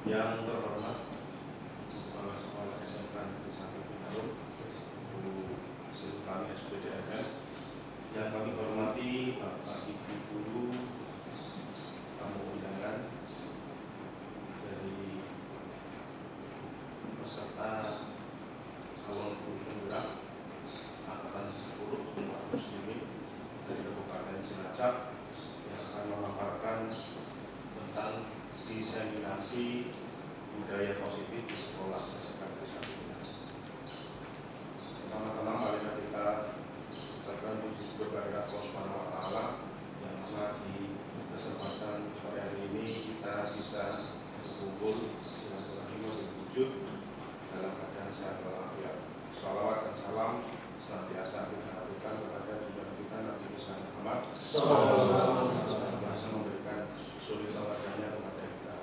Yang terhormat Kepala Sekolah SMK Negeri 1 Binarum, Ibu Sri Utami SPDFM, yang kami hormati Bapak Ibu Guru, tamu undangan dari peserta calon guru penggerak angkatan 10 umat muslimin dari Kabupaten Cilacap yang akan memaparkan tentang diseminasi budaya positif di sekolah SMK Negeri 1 Binarum. Pertama-tama marilah kita ucapkan puji syukur kepada Allah Subhanahu wa Ta'ala yang mana di kesempatan sore hari ini kita bisa berkumpul silaturahmi berwujud dalam keadaan sehat walafiat. Shalawat dan salam senantiasa kita haturkan kepada junjungan kita Nabi besar Muhammad yang memberikan suri teladannya kepada kita.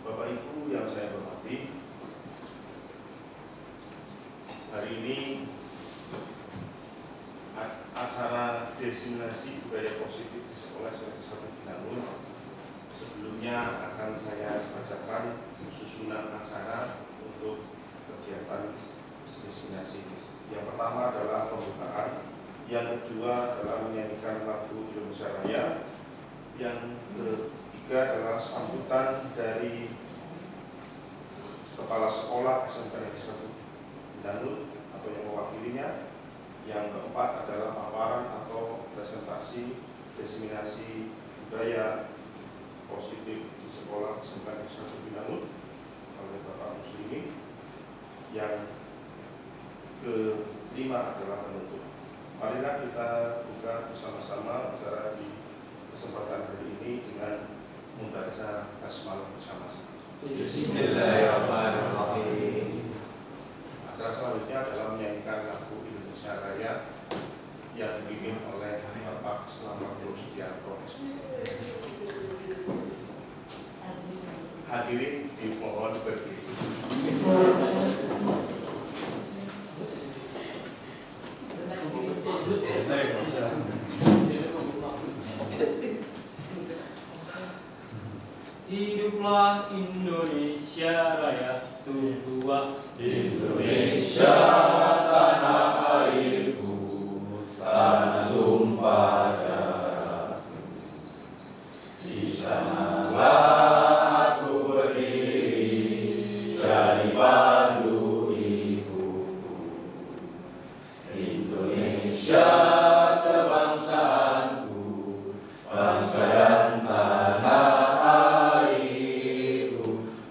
Bapak Ibu yang saya hormati, hari ini acara diseminasi budaya positif di sekolah SMK 1 Binarum. Sebelumnya akan saya bacakan susunan acara untuk kegiatan diseminasi. Yang pertama adalah pembukaan, yang kedua adalah menyanyikan lagu Indonesia Raya, yang ketiga adalah sambutan dari Kepala Sekolah SMK Negeri 1 Binarum atau yang mewakilinya. Yang keempat adalah paparan atau presentasi diseminasi budaya positif di sekolah SMK Negeri 1 Binarum oleh Bapak Muslimin. Yang kelima adalah penutup. Marilah kita buka bersama-sama acara di kesempatan hari ini dengan membaca basmalah bersama-sama. Bismillahirrahmanirrahim. Acara selanjutnya adalah menyanyikan lagu Indonesia Raya yang dipimpin oleh Bapak Selamat Rusdianto. Hadirin dimohon berdiri. Hiduplah Indonesia Raya, tumbuhlah Indonesia tanah airku, tanah tumpah darahku. Di sanalah aku berdiri, jadi pandu ibuku. Indonesia kebangsaanku, bangsa dan tanah airku.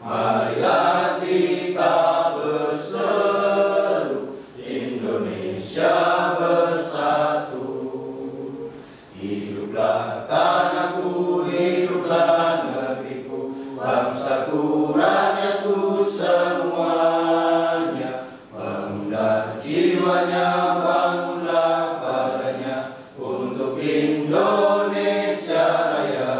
Marilah kita berseru, Indonesia bersatu. Hiduplah tanahku, hiduplah negeriku, bangsaku, rakyatku semuanya. Bangunlah jiwanya, bangunlah badannya untuk Indonesia Raya.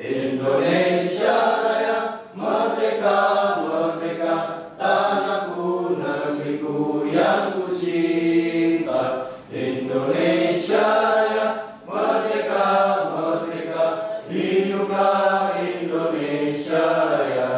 Indonesia Raya, merdeka, merdeka, tanahku, negeriku yang ku cinta. Indonesia Raya, merdeka, merdeka, hiduplah Indonesia Raya.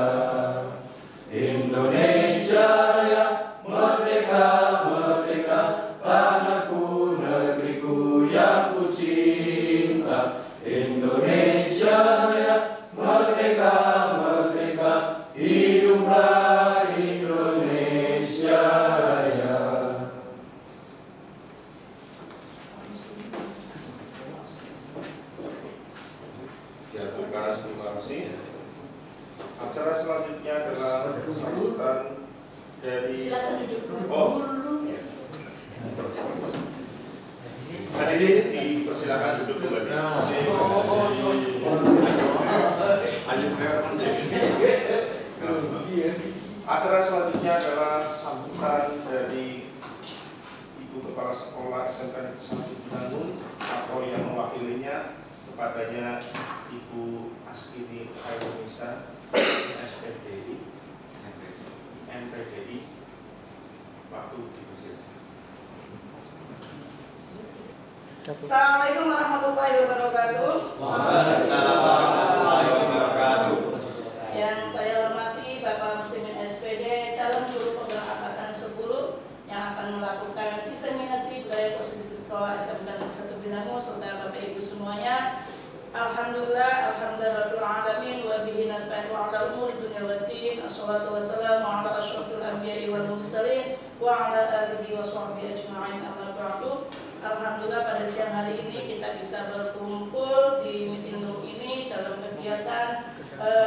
Indonesia Raya, merdeka, merdeka, tanahku, negeriku yang ku cinta. Indonesia Raya, merdeka, merdeka, hiduplah Indonesia Raya. Ya, terima kasih. Acara selanjutnya adalah sambutan dari hadirin dipersilakan duduk kembali. Acara selanjutnya adalah sambutan dari Ibu Kepala Sekolah SMK Negeri 1 Binarum atau yang mewakilinya, kepadanya Ibu Askini Khairunisa SPDI MPDI. Waktu dipersilakan. Assalamualaikum warahmatullahi wabarakatuh. Waalaikumsalam warahmatullahi wabarakatuh. Ya, Yang saya hormati Bapak Muslimin SPD, calon guru penggerak angkatan 10 yang akan melakukan diseminasi budaya positif di sekolah SMK Negeri 1 Binangun, serta Bapak Ibu semuanya. Alhamdulillah, alhamdulillah rabbil alamin wa bihi nasta'inu ala umuri dunya waddin. Assalatu wassalamu ala asyrofil anbiya'i wal mursalin wa ala alihi wa sahbihi ajma'in. Amma ba'du. Alhamdulillah pada siang hari ini kita bisa berkumpul di meeting room ini dalam kegiatan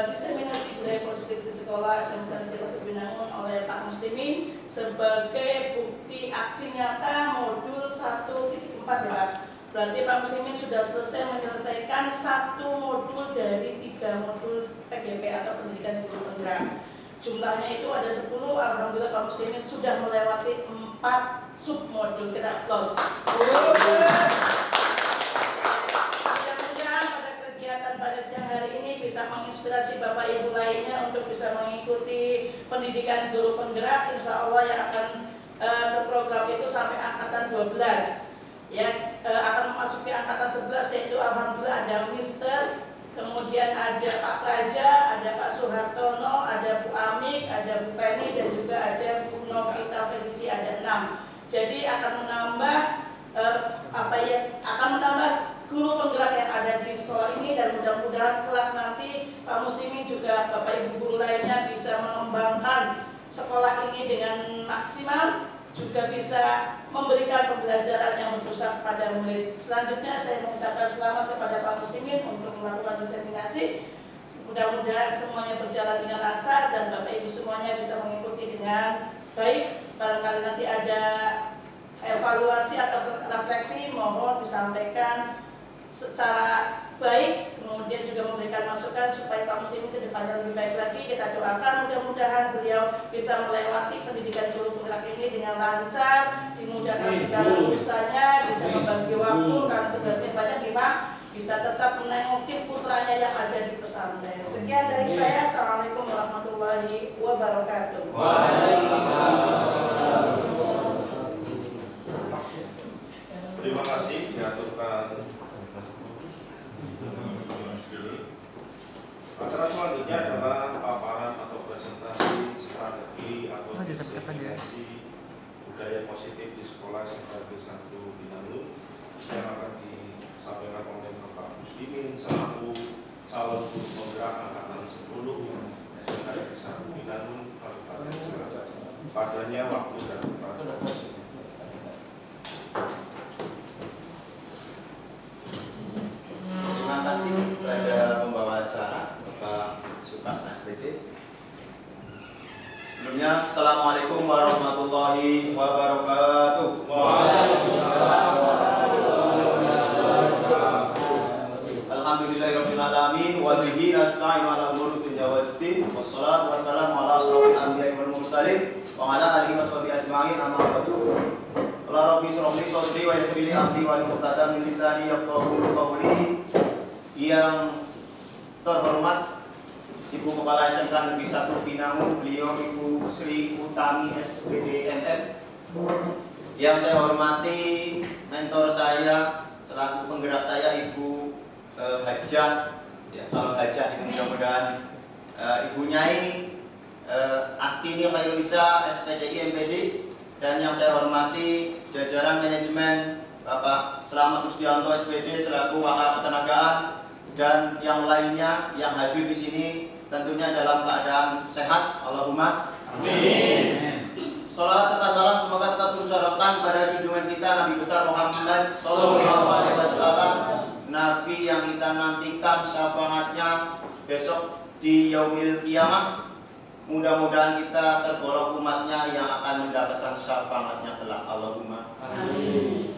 diseminasi budaya positif di sekolah SMK Negeri 1 Binangun oleh Pak Muslimin sebagai bukti aksi nyata modul 1.4 ya Pak. Berarti Pak Muslimin sudah selesai menyelesaikan 1 modul dari 3 modul PGP atau pendidikan guru penggerak. Jumlahnya itu ada 10. Alhamdulillah Pak Muslimin sudah melewati 4 sub modul. Kita close. Mudah-mudahan pada kegiatan pada siang hari ini bisa menginspirasi Bapak Ibu lainnya untuk bisa mengikuti pendidikan guru penggerak. Insya Allah yang akan terprogram itu sampai angkatan 12. Ya, akan memasuki angkatan 11, yaitu alhamdulillah ada Mister, kemudian ada Pak Praja, ada Pak Suhartono, ada Bu Amik, ada Bu Penny, dan juga ada Bu Novita Felici, ada 6. Jadi akan menambah akan menambah guru penggerak yang ada di sekolah ini, dan mudah-mudahan kelak nanti Pak Muslimin juga Bapak Ibu guru lainnya bisa mengembangkan sekolah ini dengan maksimal, juga bisa memberikan pembelajaran yang berpusat kepada murid. Selanjutnya saya mengucapkan selamat kepada Pak Muslimin untuk melakukan diseminasi. Mudah-mudahan semuanya berjalan dengan lancar dan Bapak Ibu semuanya bisa mengikuti dengan baik. Barangkali nanti ada evaluasi atau refleksi, mohon disampaikan secara baik, kemudian juga memberikan masukan supaya Pak Muslimin ke depannya lebih baik lagi. Kita doakan mudah-mudahan beliau bisa melewati pendidikan guru penggerak ini dengan lancar, dimudahkan segala urusannya, bisa membagi waktu karena tugasnya banyak ya Pak, bisa tetap menengokin putranya yang ada di pesantren. Sekian dari saya. Assalamualaikum warahmatullahi wabarakatuh. Terima kasih diaturkan. Acara selanjutnya adalah paparan atau presentasi strategi atau diseminasi budaya positif di sekolah SMK Negeri 1 Binangun yang akan disampaikan oleh Bapak Muslimin selaku calon guru penggerak angkatan 10 SMK Negeri 1 Binangun Kabupaten Cilacap. Padanya waktu dan tempat. Terima kasih kepada pembawa acara Bapak Sukas SPD. Sebelumnya, Assalamualaikum warahmatullahi wabarakatuh. Waalaikumsalam warahmatullahi wabarakatuh. Alhamdulillahirabbil alamin wa bihi nasta'inu ala umuri dunya waddin. Wassalatu wassalamu ala asyrofil anbiya'i wal mursalin wa ala alihi washabihi ajma'in. Amma ba'du. Allah Rabbi syrah li sadri wa yassir li amri wa hlul min lisani yafqahu qawli. Yang terhormat Ibu Kepala SMK Negeri 1 Binangun, beliau Ibu Sri Utami SPD MM. Yang saya hormati mentor saya selaku penggerak saya Ibu Hajah, ya, calon Hajah ini mudah-mudahan Ibu Nyai Astini Khairulisa SPDI MPD, dan yang saya hormati jajaran manajemen Bapak Selamat Rusdianto SPD selaku wakil ketenagaan, dan yang lainnya yang hadir di sini tentunya dalam keadaan sehat. Allahumma amin. Salat serta salam semoga tetap tercurahkan pada junjungan kita Nabi besar Muhammad Sallallahu Alaihi Wasallam, Nabi yang kita nantikan syafaatnya besok di yaumil kiamah. Mudah-mudahan kita tergolong umatnya yang akan mendapatkan syafaatnya kelak. Allahumma amin.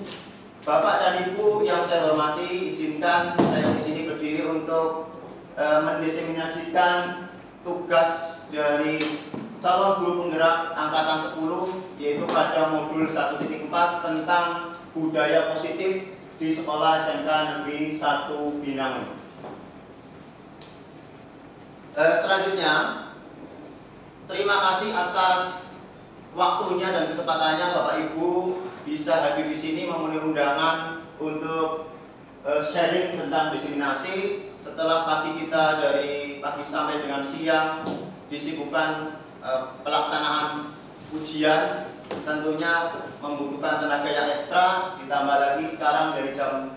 Bapak dan Ibu yang saya hormati, izinkan saya di sini berdiri untuk mendiseminasikan tugas dari calon guru penggerak angkatan 10, yaitu pada modul 1.4 tentang budaya positif di sekolah SMK Negeri 1 Binangun. Selanjutnya, terima kasih atas waktunya dan kesempatannya Bapak Ibu bisa hadir di sini memenuhi undangan untuk sharing tentang diseminasi. setelah pagi kita dari pagi sampai dengan siang disibukkan pelaksanaan ujian, tentunya membutuhkan tenaga yang ekstra, ditambah lagi sekarang dari jam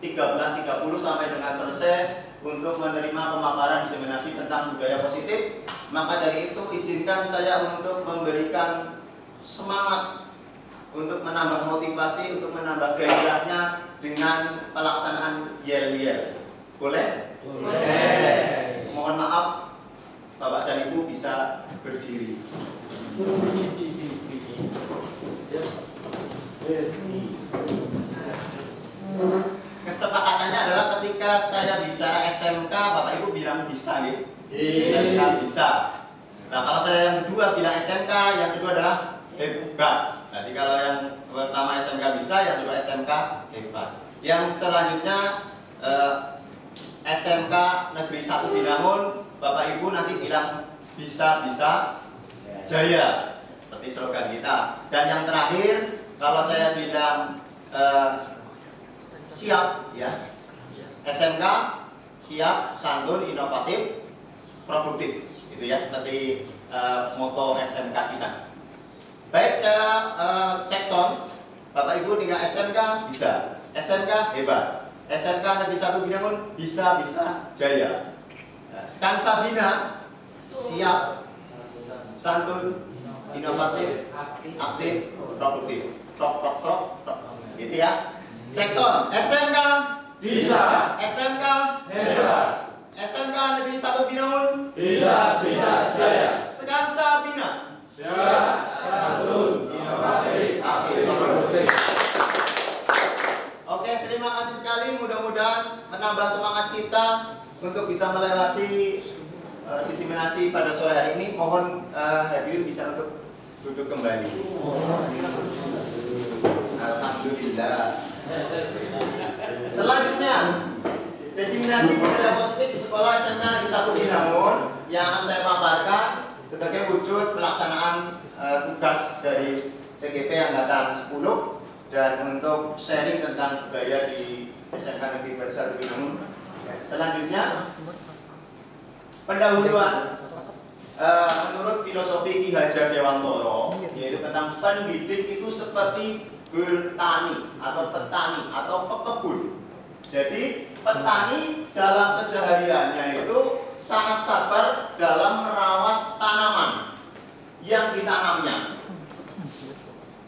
13.30 sampai dengan selesai untuk menerima pemaparan diseminasi tentang budaya positif. Maka dari itu izinkan saya untuk memberikan semangat, untuk menambah motivasi, untuk menambah gairahnya dengan pelaksanaan yel-yel. Boleh? Boleh. Mohon maaf, Bapak dan Ibu bisa berdiri. Kesepakatannya adalah ketika saya bicara SMK, Bapak Ibu bilang bisa, ya? SMK bisa. Nah, kalau saya yang kedua bilang SMK, yang kedua adalah hebat. Nanti kalau yang pertama SMK bisa, yang kedua SMK hebat. Yang selanjutnya SMK Negeri 1 Binangun, Bapak Ibu nanti bilang bisa jaya, seperti slogan kita. Dan yang terakhir, kalau saya bilang siap, ya, SMK siap, santun, inovatif, produktif, gitu ya, seperti moto SMK kita. Baik, saya cek sound. Bapak Ibu tinggal SMK bisa, SMK hebat, SMK Negeri 1 Binangun bisa jaya. Skansa Bina siap, santun, inovatif, aktif, produktif. Tok. Gitu ya. Cek sound. SMK Bisa. SMK Hebat. SMK Negeri 1 Binangun Bisa jaya. Skansa Bina Siap. Santun. Inovatif. Aktif. Produktif. Oke, terima kasih sekali. Mudah-mudahan menambah semangat kita untuk bisa melewati diseminasi pada sore hari ini. Mohon hadirin bisa untuk duduk kembali. Alhamdulillah. Selanjutnya, diseminasi budaya positif di sekolah SMK Negeri 1 Binangun yang akan saya paparkan sebagai wujud pelaksanaan tugas dari CGP Angkatan 10 dan untuk sharing tentang budaya di SMK Negeri 1 Binangun. Selanjutnya, pendahuluan menurut filosofi Ki Hajar Dewantoro, yaitu tentang pendidik itu seperti bertani atau petani atau pekebun. Jadi petani dalam kesehariannya itu sangat sabar dalam merawat tanaman yang ditanamnya.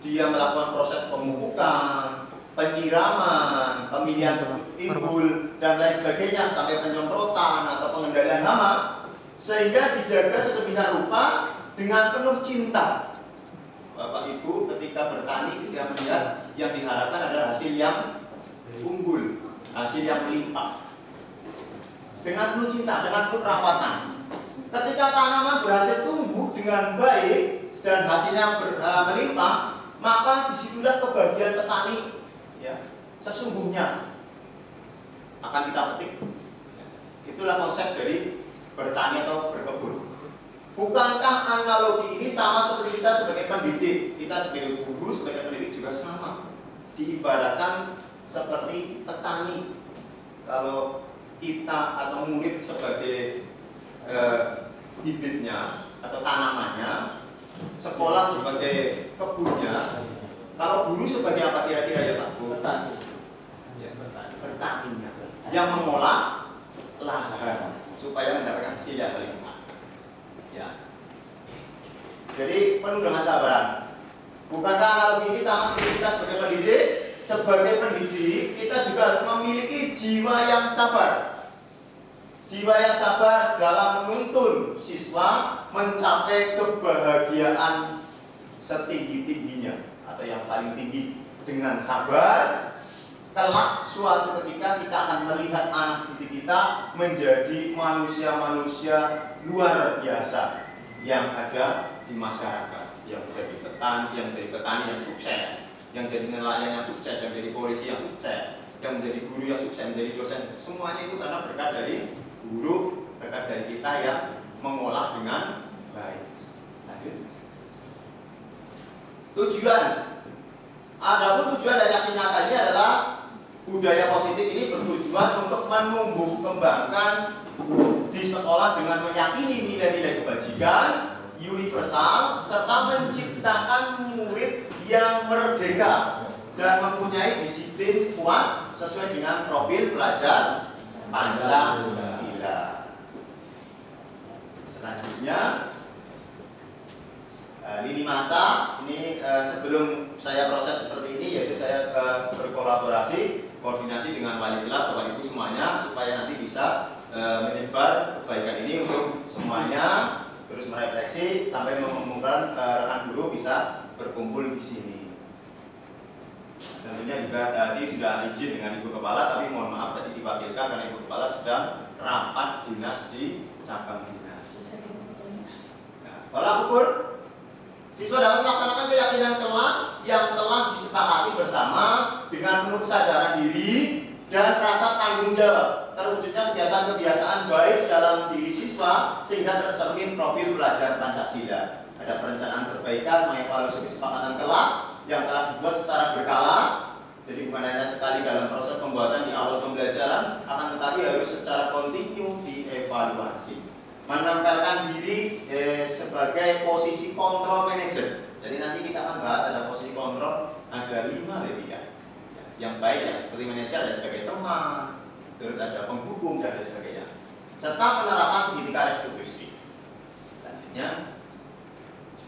Dia melakukan proses pemupukan, penyiraman, pemilihan bibit timbul dan lain sebagainya sampai penyemprotan atau pengendalian hama, sehingga dijaga sedemikian rupa dengan penuh cinta. Bapak Ibu ketika bertani ketika melihat yang diharapkan adalah hasil yang unggul, hasil yang melimpah. Dengan penuh cinta, dengan penuh perawatan. Ketika tanaman berhasil tumbuh dengan baik dan hasilnya melimpah, maka disitulah kebahagiaan petani, ya, sesungguhnya akan kita petik. Itulah konsep dari bertani atau berkebun. Bukankah analogi ini sama seperti kita sebagai pendidik? Kita sebagai guru, sebagai pendidik juga sama. Diibaratkan seperti petani. Kalau kita atau murid sebagai bibitnya atau tanamannya, sekolah sebagai kebunnya, kalau guru sebagai apa kira-kira ya Pak? Petani. Ya, petaninya yang mengolah lahan supaya mendapatkan hasil yang melimpah. Ya. Jadi penuh dengan sabaran. Bukankah analogi ini sama seperti kita sebagai pendidik? Sebagai pendidik kita juga harus memiliki jiwa yang sabar. Jiwa yang sabar dalam menuntun siswa mencapai kebahagiaan setinggi-tingginya atau yang paling tinggi. Dengan sabar, kelak suatu ketika kita akan melihat anak didik kita menjadi manusia-manusia luar biasa yang ada di masyarakat, yang jadi petani yang sukses, yang jadi nelayan yang sukses, yang jadi polisi yang sukses, yang menjadi guru yang sukses, menjadi dosen. Semuanya itu karena berkat dari guru, berkat dari kita yang mengolah dengan baik. Tujuan, adapun tujuan dari aksi nyata ini adalah budaya positif ini bertujuan untuk menumbuh kembangkan di sekolah dengan meyakini nilai-nilai kebajikan universal serta menciptakan murid yang merdeka dan mempunyai disiplin kuat sesuai dengan profil pelajar Pancasila. Selanjutnya lini masa ini sebelum saya proses seperti ini, yaitu saya berkolaborasi koordinasi dengan wali kelas Bapak Ibu semuanya supaya nanti bisa menyebar kebaikan ini untuk semuanya, terus merefleksi sampai memungkinkan rekan guru bisa berkumpul di sini. Tentunya juga tadi sudah izin dengan Ibu Kepala, tapi mohon maaf tadi diwakilkan karena Ibu Kepala sedang rapat dinas di cabang dinas. Nah, tolak ukur, siswa dapat melaksanakan keyakinan kelas yang telah disepakati bersama dengan penuh kesadaran diri dan rasa tanggung jawab, terwujudnya kebiasaan-kebiasaan baik dalam diri siswa sehingga tercermin profil pelajar Pancasila. Ada perencanaan perbaikan mengevaluasi kesepakatan kelas yang telah dibuat secara berkala, jadi bukan hanya sekali dalam proses pembuatan di awal pembelajaran, akan tetapi harus secara kontinu dievaluasi. Menempelkan diri sebagai posisi kontrol manager. Jadi nanti kita akan bahas ada posisi kontrol, ada 5 ya. Yang baik ya, seperti manajer ada sebagai teman, terus ada penghukum dan lain sebagainya. Serta penerapan segitiga restitusi. Selanjutnya,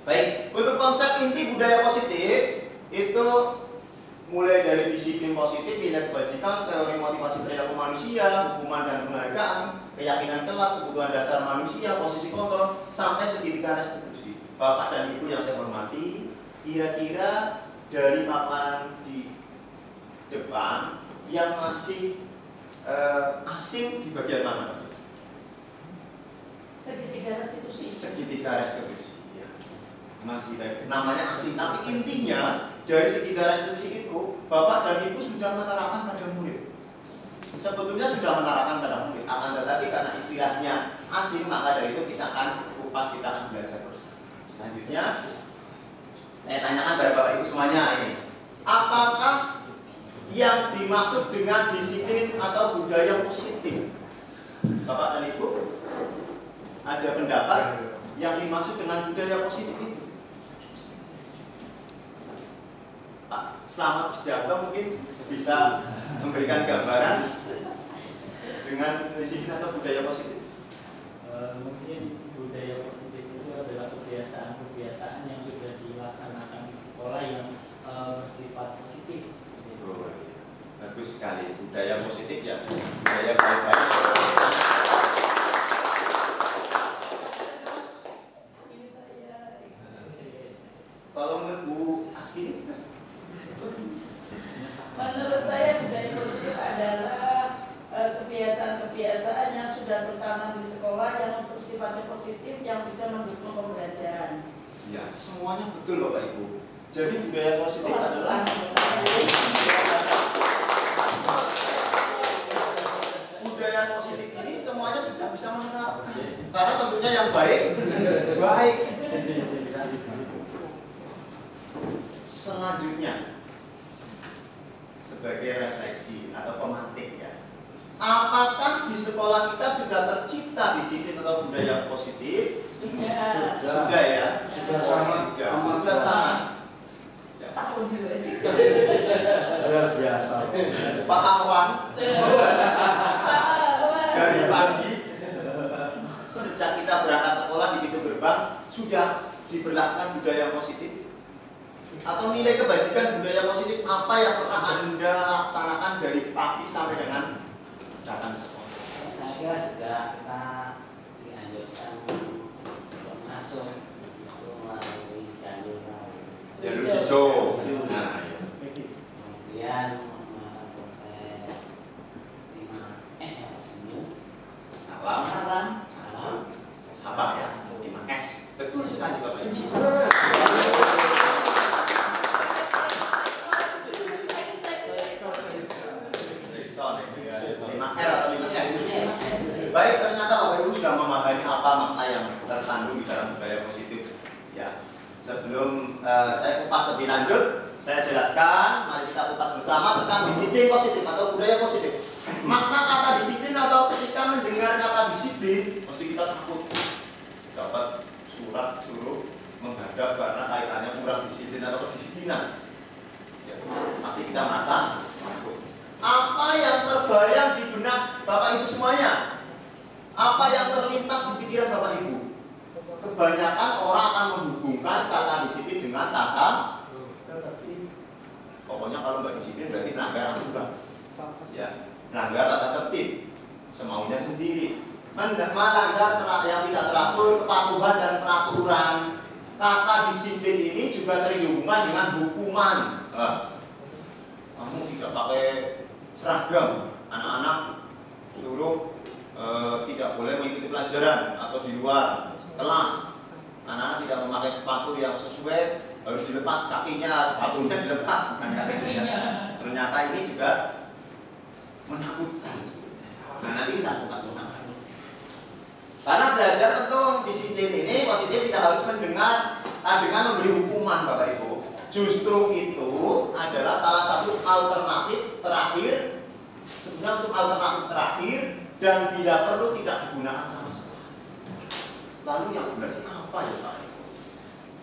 baik, untuk konsep inti budaya positif itu mulai dari disiplin positif, nilai kebajikan, teori motivasi perilaku manusia, hukuman dan penghargaan, keyakinan kelas, kebutuhan dasar manusia, posisi kontrol, sampai segitiga restitusi. Bapak dan Ibu yang saya hormati, kira-kira dari paparan di depan yang masih asing di bagian mana? Segitiga restitusi. Segitiga restitusi. Ya. Masih namanya asing, tapi intinya dari segitiga restitusi itu Bapak dan Ibu sudah menerapkan pada murid. Sebetulnya sudah menerapkan pada murid, akan tetapi karena istilahnya asing, maka dari itu kita akan kupas, kita akan belajar bersama. Selanjutnya, saya tanyakan pada Bapak Ibu semuanya ini, apakah yang dimaksud dengan disiplin atau budaya positif? Bapak dan Ibu, ada pendapat yang dimaksud dengan budaya positif itu? Pak Selamat Setiato mungkin bisa memberikan gambaran dengan disiplin atau budaya positif. Mungkin budaya positif itu adalah kebiasaan-kebiasaan yang sudah dilaksanakan di sekolah yang bersifat positif. Oh, bagus sekali, budaya positif ya, budaya baik-baik. Kalau menurut Bu Aski, menurut saya budaya positif adalah kebiasaan-kebiasaan yang sudah tertanam di sekolah yang bersifatnya positif yang bisa mendukung pembelajaran. ya semuanya betul Bapak Ibu. Jadi budaya positif adalah budaya positif ini semuanya sudah bisa menerapkan. Karena tentunya yang baik, baik. Selanjutnya, sebagai refleksi atau pemantik ya, apakah di sekolah kita sudah tercipta disiplin atau budaya positif? Sudah. Sudah ya? Sudah sangat. Sudah sangat. Tahun juga ini. Luar biasa. Pak Awan dari pagi sejak kita berangkat sekolah di pintu gerbang sudah diberlakukan budaya positif atau nilai kebajikan budaya positif apa yang pernah Anda laksanakan dari pagi sampai dengan datang ke sekolah? Saya kira sudah kita dianjurkan untuk masuk itu melalui jalur hijau. Nah, ya. kemudian proses 5S senyum, Salam, sahabat ya, 5S. Betul sekali Bapak Ibu. Baik, ternyata Bapak Ibu sudah memahami apa makna yang terkandung di dalam budaya positif. Ya, sebelum saya kupas lebih lanjut, saya jelaskan. Mari kita kupas bersama. bersama tentang disiplin positif atau budaya positif. Makna kata disiplin atau ketika mendengar kata disiplin, mesti kita takut dapat surat suruh menghadap karena kaitannya kurang disiplin atau kedisiplinan. Ya, pasti kita merasa takut. Apa yang terbayang di benak Bapak Ibu semuanya? Apa yang terlintas di pikiran Bapak Ibu? Kebanyakan orang akan menghubungkan kata disiplin dengan kata tertib. Pokoknya kalau nggak disiplin berarti melanggar aturan. Ya, melanggar tata tertib, semaunya sendiri. Melanggar yang tidak teratur, kepatuhan dan peraturan. Kata disiplin ini juga sering dihubungkan dengan hukuman. Kamu tidak pakai seragam, anak-anak suruh tidak boleh mengikuti pelajaran atau di luar kelas. Anak-anak tidak memakai sepatu yang sesuai, harus dilepas kakinya, sepatunya dilepas bukan kakinya. Ternyata ini juga menakutkan. Nah, nanti kita kupas bersama. Karena belajar tentang disiplin ini positif tidak harus mendengar dengan memberi hukuman Bapak Ibu. Justru itu adalah salah satu alternatif terakhir. Sebenarnya untuk alternatif terakhir dan bila perlu tidak digunakan sama sekali. Lalu yang benar sih apa ya Pak?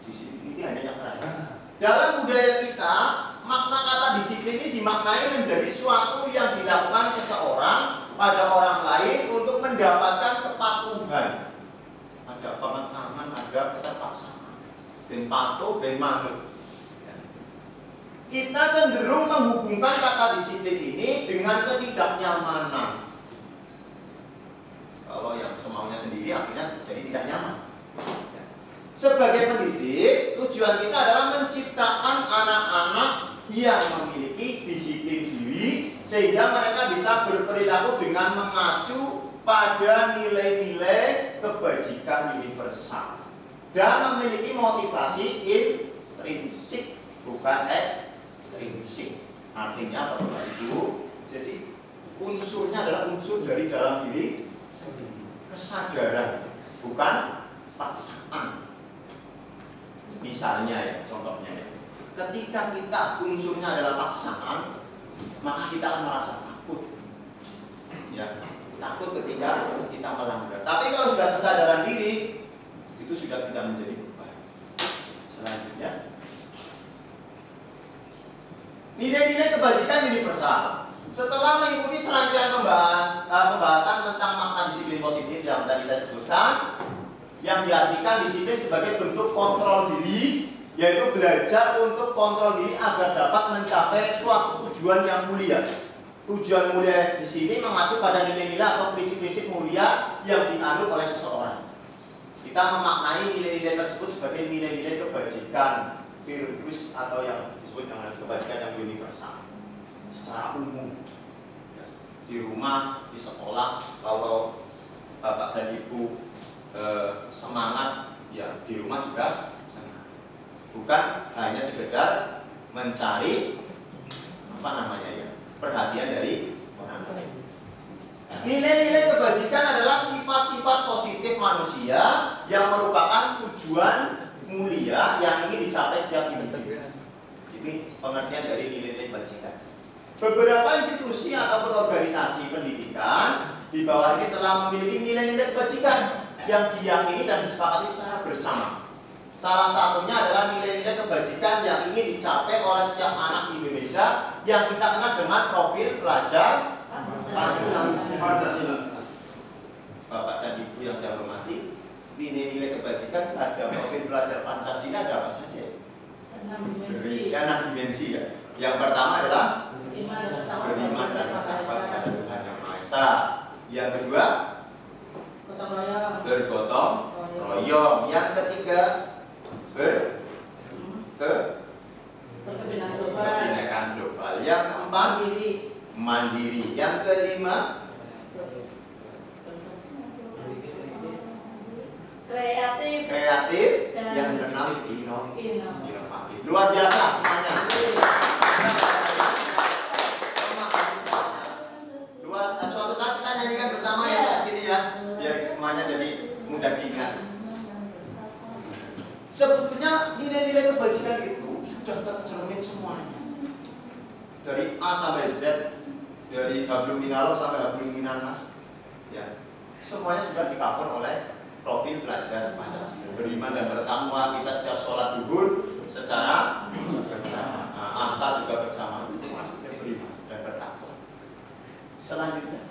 Disiplin ini hanya yang terakhir. Dalam budaya kita, makna kata disiplin ini dimaknai menjadi suatu yang dilakukan seseorang pada orang lain untuk mendapatkan kepatuhan. Ada pengekaman, ada keterpaksaan. Ben patuh, ben manut. Kita cenderung menghubungkan kata disiplin ini dengan ketidaknyamanan. Kalau yang semaunya sendiri akhirnya jadi tidak nyaman. Sebagai pendidik, tujuan kita adalah menciptakan anak-anak yang memiliki disiplin diri sehingga mereka bisa berperilaku dengan mengacu pada nilai-nilai kebajikan universal dan memiliki motivasi intrinsik bukan ekstrinsik. Artinya Bapak Ibu, jadi unsurnya adalah unsur dari dalam diri sendiri, kesadaran bukan paksaan. Misalnya ya, contohnya ya, ketika kita unsurnya adalah paksaan, maka kita akan merasa takut. Ya, takut ketika kita melanggar. Tapi kalau sudah kesadaran diri, itu sudah tidak menjadi beban. Selanjutnya, nilai-nilai kebajikan universal. Setelah mengikuti serangkaian pembahasan tentang makna disiplin positif yang tadi saya sebutkan, yang diartikan disiplin sebagai bentuk kontrol diri, yaitu belajar untuk kontrol diri agar dapat mencapai suatu tujuan yang mulia. Tujuan mulia di sini mengacu pada nilai-nilai atau prinsip-prinsip mulia yang dianut oleh seseorang. Kita memaknai nilai-nilai tersebut sebagai nilai-nilai kebajikan virus atau yang disebut dengan kebajikan yang universal secara umum. Di rumah, di sekolah, kalau bapak dan ibu semangat, ya di rumah juga semangat. Bukan hanya sekedar mencari perhatian dari orang lain. Nilai-nilai kebajikan adalah sifat-sifat positif manusia yang merupakan tujuan mulia yang ingin dicapai setiap individu. Ini pengertian dari nilai-nilai kebajikan. Beberapa institusi ataupun organisasi pendidikan di bawah ini telah memiliki nilai-nilai kebajikan yang diyakini dan disepakati secara bersama. Salah satunya adalah nilai-nilai kebajikan yang ingin dicapai oleh setiap anak di Indonesia yang kita kenal dengan profil pelajar Pancasila. Bapak dan Ibu yang saya hormati, nilai-nilai kebajikan pada profil pelajar Pancasila ada apa saja? 6 dimensi ya. Yang pertama adalah beriman dan bertakwa kepada Tuhan Yang Maha Esa. Yang kedua, bergotong royong. Yang ketiga, berkebinekaan global. Yang keempat, mandiri. Yang kelima, kreatif. Yang keenam, inovatif. Luar biasa semuanya. Suatu saat kita nyanyikan bersama ya Mas Gini ya, biar semuanya jadi mudah diingat. Sebetulnya nilai-nilai kebajikan itu sudah tercermin semuanya. dari A sampai Z, dari hablum minallah sampai hablum minannas, ya, semuanya sudah di-cover oleh profil pelajar Pancasila. Beriman dan bertakwa, kita setiap sholat duhur secara berjamaah, asar juga berjamaah, itu masuknya beriman dan bertakwa. Selanjutnya,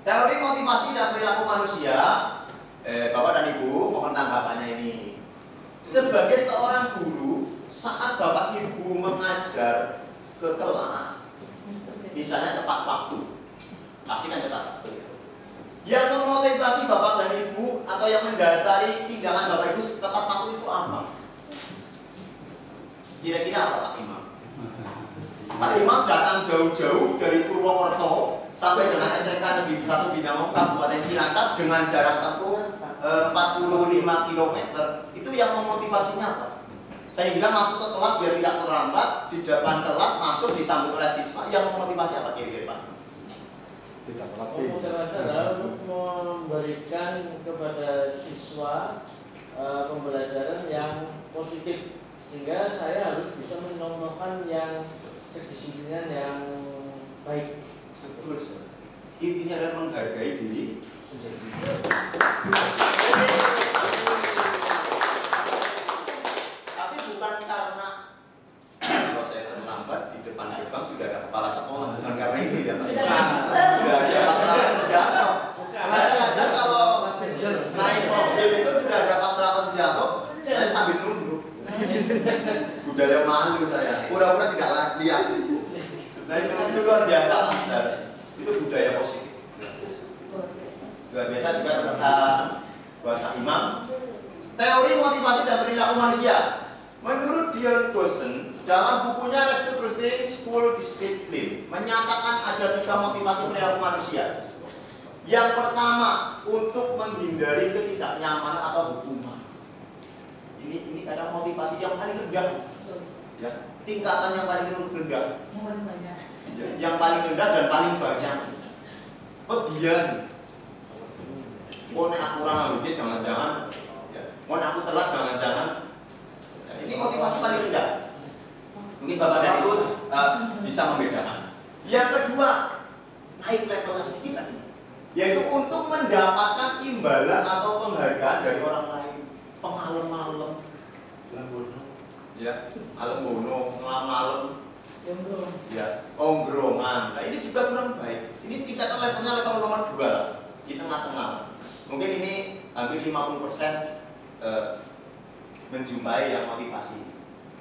teori motivasi dan perilaku manusia. Bapak dan Ibu, mohon tanggapannya ini. Sebagai seorang guru, saat Bapak Ibu mengajar ke kelas, misalnya tepat waktu, pasti kan tepat waktu. Yang memotivasi Bapak dan Ibu atau yang mendasari tindakan Bapak Ibu tepat waktu itu apa? Kira-kira apa Pak Imam? Pak Imam datang jauh-jauh dari Purwokerto sampai dengan SMK Negeri 1 Binangun Kabupaten Cilacap dengan jarak tempuh 45 km. Itu yang memotivasinya apa? Sehingga masuk ke kelas biar tidak terlambat, di depan kelas masuk disambut oleh siswa. Yang memotivasi apa kira-kira Pak? Motivasi adalah untuk memberikan kepada siswa pembelajaran yang positif, sehingga saya harus bisa mencontohkan yang kedisiplinan yang baik. Betul, Sir. Intinya adalah menghargai diri sendiri. Tapi bukan karena kalau saya terlambat di depan gerbang sudah ada kepala sekolah, bukan karena itu ya. Sudah ada pasangan sejahtera. Saya kadang kalau naik mobil itu sudah ada pasangan sejahtera, saya sambil nunduk. Budaya malu saya, pura-pura tidak lihat. Nah itu luar biasa, Mas. Itu budaya positif. Luar biasa juga buat Pak Imam. Teori motivasi dan perilaku manusia. Menurut Dion Dawson, dalam bukunya Restructuring School Discipline, menyatakan ada 3 motivasi perilaku manusia. Yang pertama, untuk menghindari ketidaknyamanan atau hukuman. Ini ada motivasi yang paling rendah, ya, tingkatan yang paling rendah, yang paling rendah dan paling banyak. Pedian, mau nek aku kurang lebih jangan-jangan, ya, mau aku telat jangan-jangan. Ini motivasi paling rendah. Mungkin Bapak dan Ibu bisa membedakan. Yang kedua, naik levelnya sedikit lagi, yaitu untuk mendapatkan imbalan atau penghargaan dari orang lain. Malam-malam, ya, malam-bono, malam, ya, ongkrongan. Nah ini juga kurang baik. Ini tingkatan levelnya level nomor 2 di tengah-tengah. Mungkin ini hampir 50% menjumpai yang motivasi.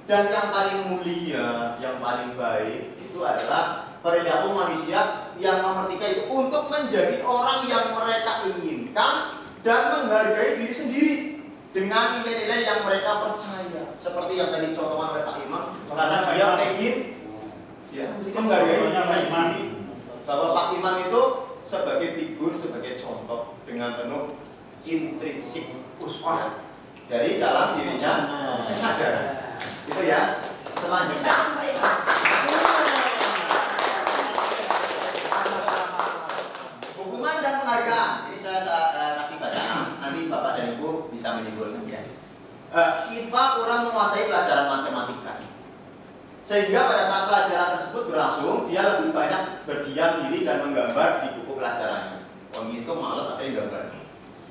Dan yang paling mulia, yang paling baik itu adalah perilaku manusia yang nomor 3 itu untuk menjadi orang yang mereka inginkan dan menghargai diri sendiri dengan nilai-nilai yang mereka percaya, seperti yang tadi contohkan oleh Pak Imam, karena dia ingin ya, menghargai diri sendiri. Bahwa Pak Imam itu sebagai figur, sebagai contoh dengan penuh intrinsik uswah dari dalam dirinya kesadaran. Itu ya. Selanjutnya, hukuman dan penghargaan. Ini saya kasih bacaan. Nanti Bapak dan Ibu bisa menyimpulkan ya. IPA kurang menguasai pelajaran matematika, sehingga pada saat pelajaran tersebut berlangsung dia lebih banyak berdiam diri dan menggambar di buku pelajarannya. Menghitung malas apa yang gambar.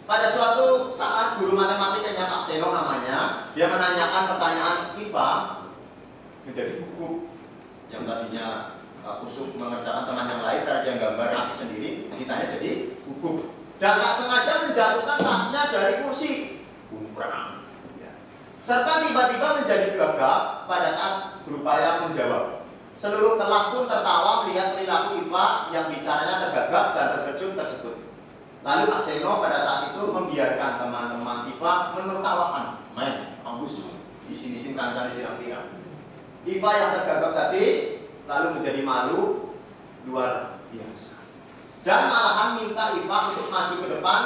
Pada suatu saat guru matematikanya Pak Seno namanya, dia menanyakan pertanyaan IPA menjadi buku yang tadinya usuk mengerjakan teman yang lain karena dia gambar nasi sendiri, ditanya jadi buku. Dan tak sengaja menjatuhkan tasnya dari kursi, bumprang. Ya. Serta tiba-tiba menjadi gagap pada saat berupaya menjawab. Seluruh kelas pun tertawa melihat perilaku IPA yang bicaranya tergagap dan terkejut tersebut. Lalu Pak Seno pada saat itu membiarkan teman-teman IPA menertawakan. Main, ambus, di sini kancah disiram-siram. IPA yang tergagap tadi lalu menjadi malu luar biasa. Dan malahan minta IPA untuk maju ke depan.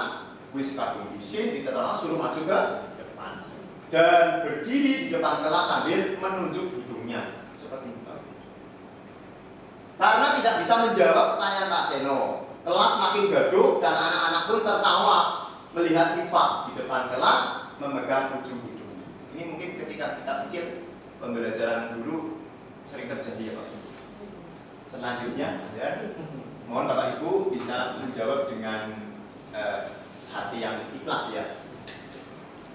Wis kadung isin diterima suruh maju ke depan. Dan berdiri di depan kelas sambil menunjuk hidungnya seperti itu. Karena tidak bisa menjawab pertanyaan Pak Seno, kelas makin gaduh dan anak-anak pun tertawa melihat IPA di depan kelas memegang ujung hidungnya. Ini mungkin ketika kita kecil pembelajaran dulu selanjutnya, ya. Mohon Bapak Ibu bisa menjawab dengan hati yang ikhlas ya.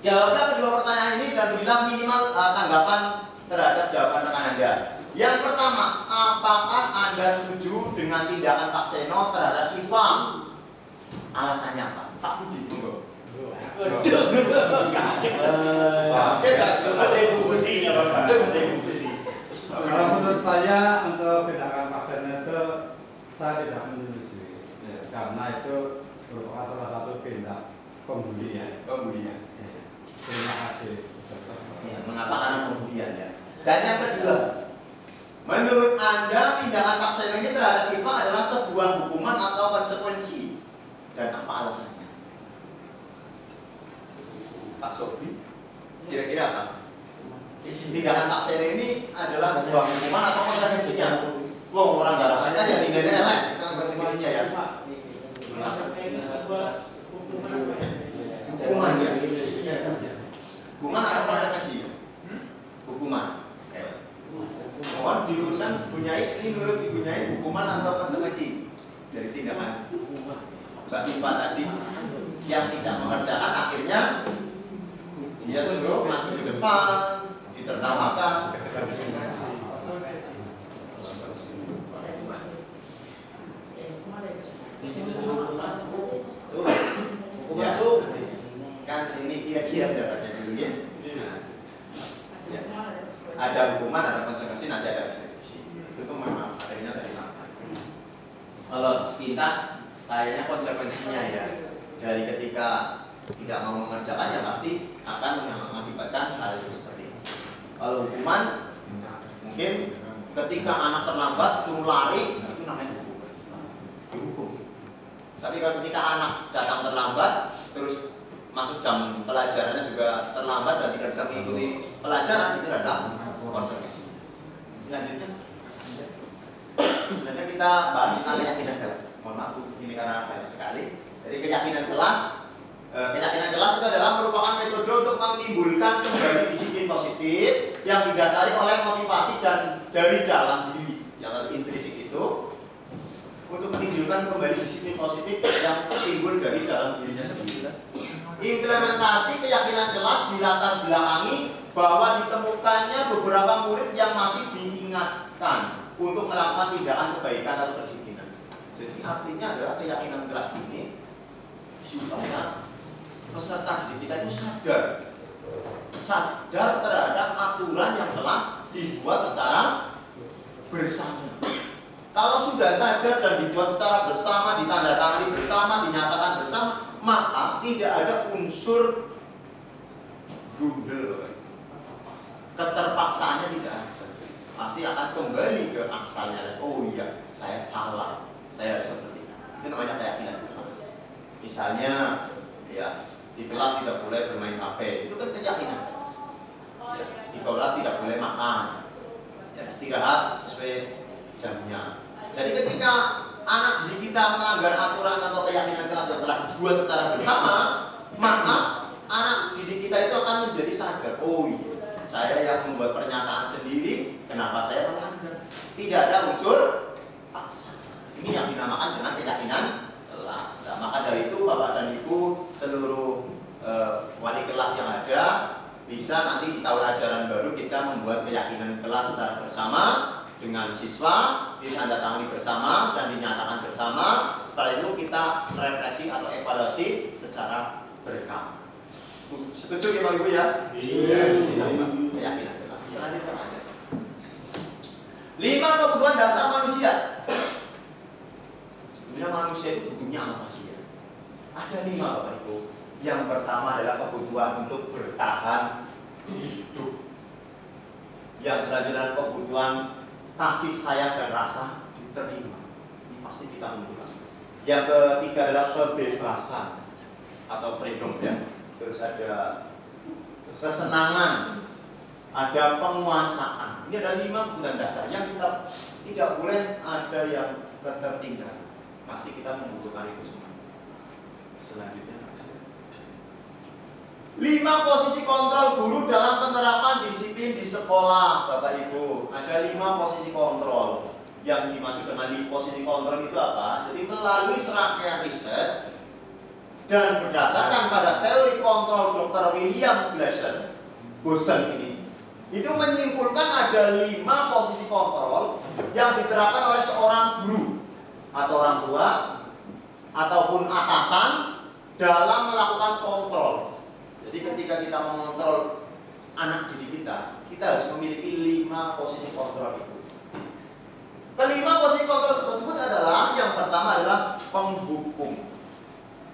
Jawablah kedua pertanyaan ini dan berilah minimal tanggapan terhadap jawaban rekan Anda. Yang pertama, apakah Anda setuju dengan tindakan Pak Seno terhadap Syifa? Alasannya apa? Pak Budi, tunggu. Ada Ibu Budinya, Bapak. Ada Ibu Budi. Kalau menurut saya untuk tindakan Pak Seno itu saya tidak menyetujui karena itu merupakan salah satu tindak pembulian. Pembulian. Terima kasih. Ya, mengapa karena pembulian ya? Dan yang kedua, menurut Anda tindakan Pak Seno ini terhadap Iva adalah sebuah hukuman atau konsekuensi? Dan apa alasannya? Pak Sobi, kira-kira apa? Tindakan Pak Seno ini adalah sebuah hukuman atau konsekuensinya? Wong orang garapannya ya tidak ada elek, itu konsekuensinya ya. Hukuman ya. Hukuman atau konsekuensi? Hukuman. Mohon diluruskan Bu Nyai, ini menurut Ibu Nyai hukuman atau konsekuensi dari tindakan Mbak Iva tadi yang tidak mengerjakan, akhirnya dia suruh masuk ke depan, ditertawakan. Ya, kan ini kira-kira dapatnya dulu ya. Ya. Ada hukuman, ada konsekuensi, nanti ada eksekusi. Itu memang adanya dari sana. Kalau sepintas, kayaknya konsekuensinya ya dari ketika tidak mau mengerjakan ya pasti akan mengakibatkan hal itu seperti itu. Kalau hukuman, mungkin ketika anak terlambat suruh lari, itu namanya hukum. Dihukum. Tapi kalau ketika anak datang terlambat, terus masuk jam pelajarannya juga terlambat dan tidak bisa mengikuti pelajaran, itu adalah konsekuensi. Selanjutnya kita bahas tentang keyakinan kelas. Mohon maaf ini karena banyak sekali. Jadi keyakinan kelas itu adalah merupakan metode untuk menimbulkan kembali disiplin positif yang didasari oleh motivasi dan dari dalam diri yang intrinsik itu untuk menimbulkan kembali disiplin positif yang timbul dari dalam dirinya sendiri. Implementasi keyakinan kelas dilatar belakangi bahwa ditemukannya beberapa murid yang masih diingatkan untuk melakukan tindakan kebaikan atau kedisiplinan. Jadi artinya adalah keyakinan kelas ini supaya peserta didik kita itu sadar terhadap aturan yang telah dibuat secara bersama. Kalau sudah sadar dan dibuat secara bersama, ditandatangani bersama, dinyatakan bersama, maka tidak ada unsur grundel, keterpaksaannya tidak ada. Pasti akan kembali ke asalnya. Oh iya, saya salah, saya harus seperti itu. Itu namanya keyakinan kelas. Misalnya, ya di kelas tidak boleh bermain HP, itu kan keyakinan kelas. Ya, di kelas tidak boleh makan, ya, istirahat sesuai jamnya. Jadi ketika anak didik kita melanggar aturan atau keyakinan kelas yang telah dibuat secara bersama, maka anak didik kita itu akan menjadi sadar, oh iya, saya yang membuat pernyataan sendiri, kenapa saya melanggar? Tidak ada unsur paksa. Ini yang dinamakan dengan keyakinan kelas. Nah, maka dari itu Bapak dan Ibu seluruh wali kelas yang ada bisa nanti di tahun ajaran baru kita membuat keyakinan kelas secara bersama dengan siswa, ditandatangani bersama dan dinyatakan bersama. Setelah itu kita refleksi atau evaluasi secara berekam. Setuju ya Bapak Ibu ya? Iya. Keyakinan kelas. Selanjutnya ada 5 kebutuhan dasar manusia. Sebenarnya manusia itu butuhnya apa sih ya? Ada 5 Bapak Ibu. Yang pertama adalah kebutuhan untuk bertahan hidup. Yang selanjutnya adalah kebutuhan kasih sayang dan rasa diterima. Ini pasti kita membutuhkan. Yang ketiga adalah kebebasan atau freedom ya. Terus ada kesenangan, ada penguasaan. Ini ada 5 kebutuhan dasar yang kita tidak boleh ada yang tertinggal. Pasti kita membutuhkan itu semua. Selanjutnya 5 posisi kontrol guru dalam penerapan disiplin di sekolah, Bapak Ibu. Ada 5 posisi kontrol. yang dimaksud dengan posisi kontrol itu apa? Jadi melalui serangkaian riset dan berdasarkan pada teori kontrol Dr. William Boson ini, itu menyimpulkan ada 5 posisi kontrol yang diterapkan oleh seorang guru atau orang tua ataupun atasan dalam melakukan kontrol. Jadi ketika kita mengontrol anak didik kita, kita harus memiliki 5 posisi kontrol itu. Kelima posisi kontrol tersebut adalah, yang pertama adalah penghukum,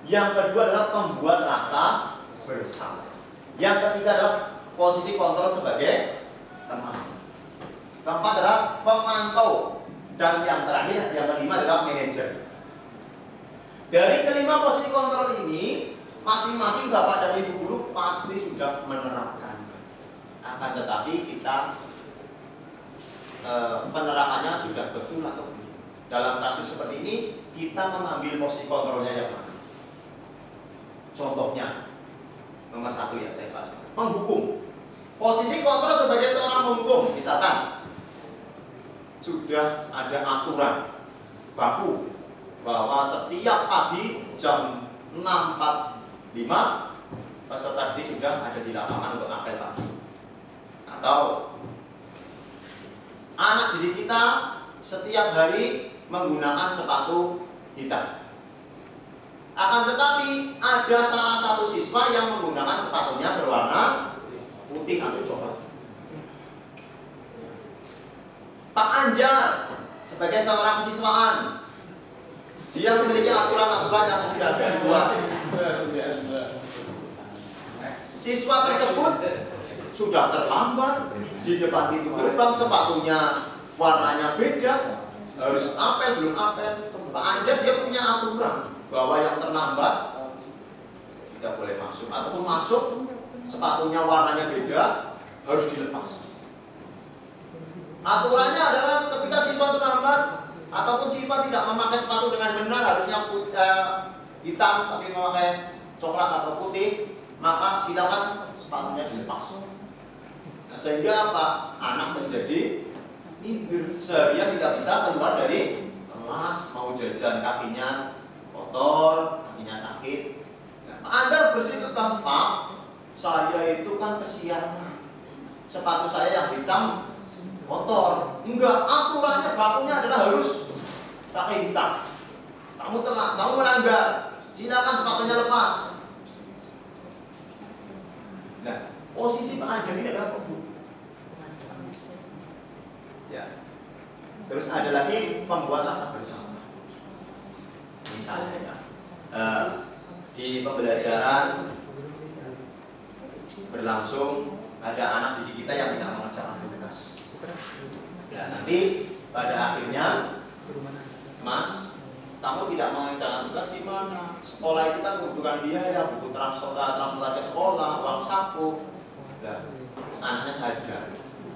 yang kedua adalah pembuat rasa bersalah, yang ketiga adalah posisi kontrol sebagai teman, keempat adalah pemantau, dan yang terakhir, yang kelima adalah manajer. Dari kelima posisi kontrol ini, masing-masing bapak dan ibu guru pasti sudah menerapkan. Akan tetapi kita penerapannya sudah betul atau belum. Dalam kasus seperti ini, kita mengambil posisi kontrolnya yang mana? Contohnya, nomor 1 ya, saya bahas. Menghukum. Posisi kontrol sebagai seorang penghukum, misalkan sudah ada aturan baku bahwa setiap pagi jam 6.45 peserta didik sudah ada di lapangan untuk apel pagi. Atau anak didik kita setiap hari menggunakan sepatu hitam. Akan tetapi ada salah satu siswa yang menggunakan sepatunya berwarna putih atau coklat. Pak Anjar sebagai seorang kesiswaan, dia memiliki aturan-aturan yang sudah dibuat. Siswa tersebut sudah terlambat di depan pintu gerbang, sepatunya warnanya beda, harus apel belum apel. Pak Anjar dia punya aturan bahwa yang terlambat tidak boleh masuk, ataupun masuk sepatunya warnanya beda harus dilepas. Aturannya adalah ketika siswa terlambat ataupun siswa tidak memakai sepatu dengan benar, harusnya hitam tapi memakai coklat atau putih, maka silakan sepatunya dilepas. Nah, sehingga apa? Anak menjadi minder, seharian tidak bisa keluar dari kelas, mau jajan kakinya kotor, kakinya sakit. Nah, Anda bersikukuh, Pak, saya itu kan kesiangan, sepatu saya yang hitam kotor. Enggak, aturannya bakunya adalah harus pakai hitam. Kamu telat, kamu melanggar, silakan sepatunya lepas. Nah, posisi Pak Anjar ini adalah penghukum. Ya. Terus ada lagi pembuat rasa bersama. Misalnya ya, di pembelajaran berlangsung, ada anak didik kita yang tidak mengerjakan tugas. Dan nanti pada akhirnya, Mas, kamu tidak mengerjakan tugas gimana? Sekolah itu kan membutuhkan biaya, buku transportasi ke sekolah, uang saku. Nah, anaknya sadar.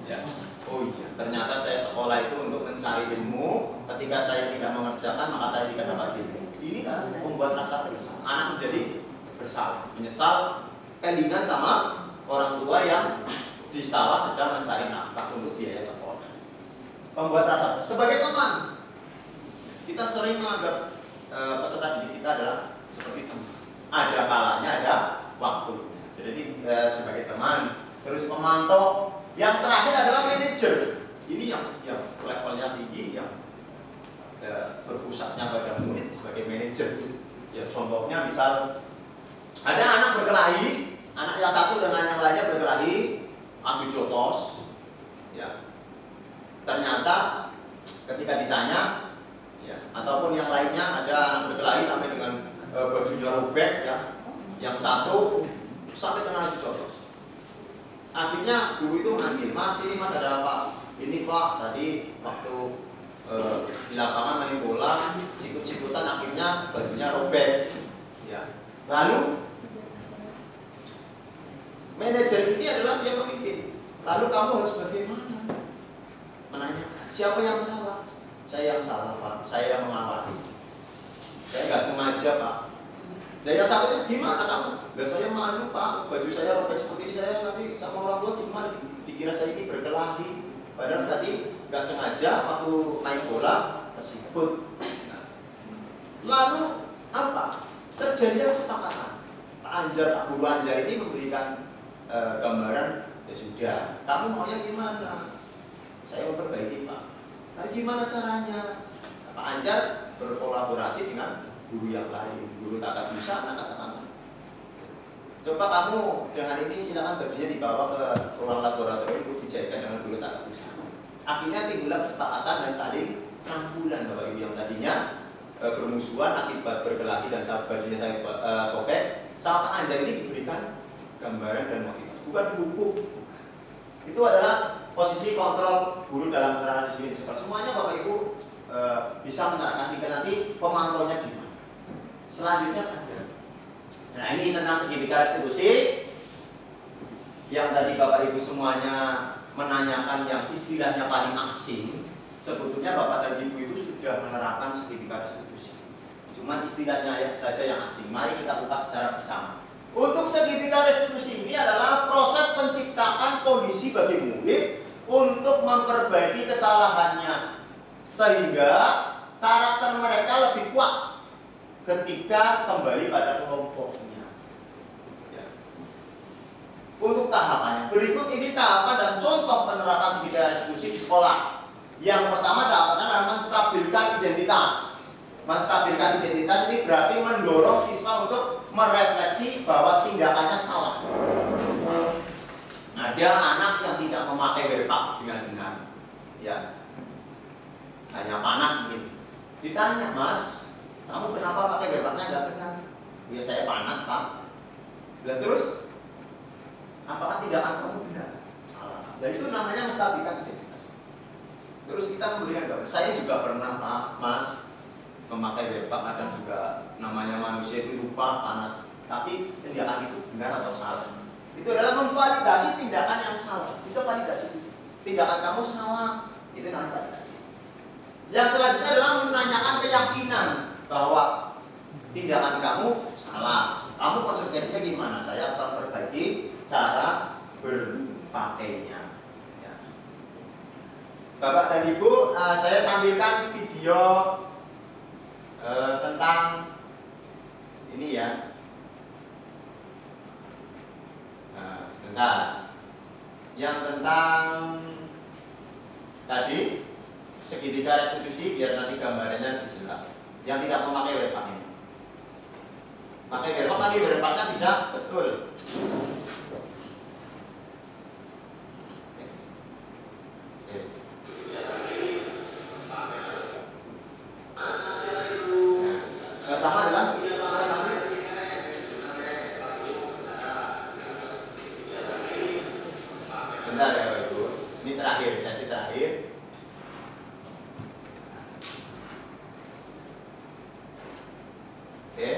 Ya. Oh iya, ternyata saya sekolah itu untuk mencari ilmu. Ketika saya tidak mengerjakan, maka saya tidak dapat ilmu. Ini kan membuat rasa bersalah. Anak menjadi bersalah, menyesal, kelingan sama orang tua yang di sawah sedang mencari nafkah untuk biaya sekolah. Membuat rasa sebagai teman, kita sering menganggap peserta didik kita adalah seperti teman. Ada kalanya, ada waktunya. Jadi sebagai teman, terus pemantau. Yang terakhir adalah manajer. Ini yang levelnya tinggi, yang berpusatnya pada murid sebagai manajer. Ya, contohnya misal ada anak berkelahi, anak yang satu dengan yang lainnya berkelahi, adu jotos. Ya, ternyata ketika ditanya, ya, ataupun yang lainnya ada anak berkelahi sampai dengan bajunya robek, ya, yang satu sampai dengan adu jotos. Akhirnya guru itu manggil, Mas, ini Mas ada apa? Ini Pak, tadi waktu di lapangan main bola, sikut-sikutan akhirnya bajunya robek. Ya. Lalu manajer ini adalah dia pemimpin. Lalu kamu harus bagaimana? Menanyakan, siapa yang salah? Saya yang salah, Pak. Saya yang mengawali. Saya nggak sengaja, Pak. Dan yang satunya gimana kamu? Lah saya malu, Pak, baju saya robek seperti ini, saya nanti sama orang tua gimana? Dikira saya ini berkelahi. Padahal tadi nggak sengaja waktu main bola kesiput. Nah, lalu apa? Terjadi kesepakatan. Pak Anjar, Pak Guru Anjar ini memberikan gambaran, ya sudah, kamu maunya gimana? Saya memperbaiki Pak. Tapi gimana caranya? Pak Anjar berkolaborasi dengan guru yang lain, guru tata busana katakanlah. Coba kamu dengan ini silakan bajunya dibawa ke ruang laboratorium untuk dijahitkan dengan guru tata busana. Akhirnya timbullah kesepakatan dan saling rangkulan Bapak Ibu yang tadinya bermusuhan akibat berkelahi dan bajunya saya sobek. Sama Pak Anjar ini diberikan gambaran dan motivasi, bukan hukum. Itu adalah posisi kontrol guru dalam penerangkan disiplin sekolah. Semuanya Bapak Ibu bisa menerangkan, tinggal nanti pemantaunya di mana. Selanjutnya ada. Nah, ini tentang segitiga restitusi yang tadi Bapak Ibu semuanya menanyakan yang istilahnya paling asing. Sebetulnya Bapak dan Ibu itu sudah menerapkan segitiga restitusi. Cuma istilahnya saja yang asing. Mari kita kupas secara bersama. Untuk segitiga restitusi ini adalah proses penciptaan kondisi bagi murid untuk memperbaiki kesalahannya sehingga karakter mereka lebih kuat ketika kembali pada kelompoknya. Ya. Untuk tahapannya, berikut ini tahapan dan contoh penerapan segitiga restitusi di sekolah. Yang pertama tahapannya adalah menstabilkan identitas. Menstabilkan identitas ini berarti mendorong siswa untuk merefleksi bahwa tindakannya salah. Ada anak yang tidak memakai werpak dengan benar, ya, hanya panas gitu. Ditanya, Mas, kamu kenapa pakai werpaknya nggak benar? Ya saya panas Pak. Dan terus, apakah tindakan kamu benar? Salah. Dan itu namanya menstabilkan identitas. Terus kita memberikan gambar. Saya juga pernah Pak, Mas, memakai werpak, kadang juga namanya manusia itu lupa, panas. Tapi tindakan itu benar atau salah? Itu adalah memvalidasi tindakan yang salah. Itu validasi. Tindakan kamu salah, itu namanya validasi. Yang selanjutnya adalah menanyakan keyakinan bahwa tindakan kamu salah. Kamu konsekuensinya gimana? Saya akan perbaiki cara berpakainya. Ya. Bapak dan Ibu, saya tampilkan video tentang ini ya. Nah, sebentar. Yang tentang tadi segitiga restitusi, biar nanti gambarannya lebih jelas. Yang tidak memakai werpak ini. Pakai werpak lagi, werpaknya tidak betul. Pertama adalah bentar ya Bapak Ibu. Ini terakhir, sesi terakhir. Oke.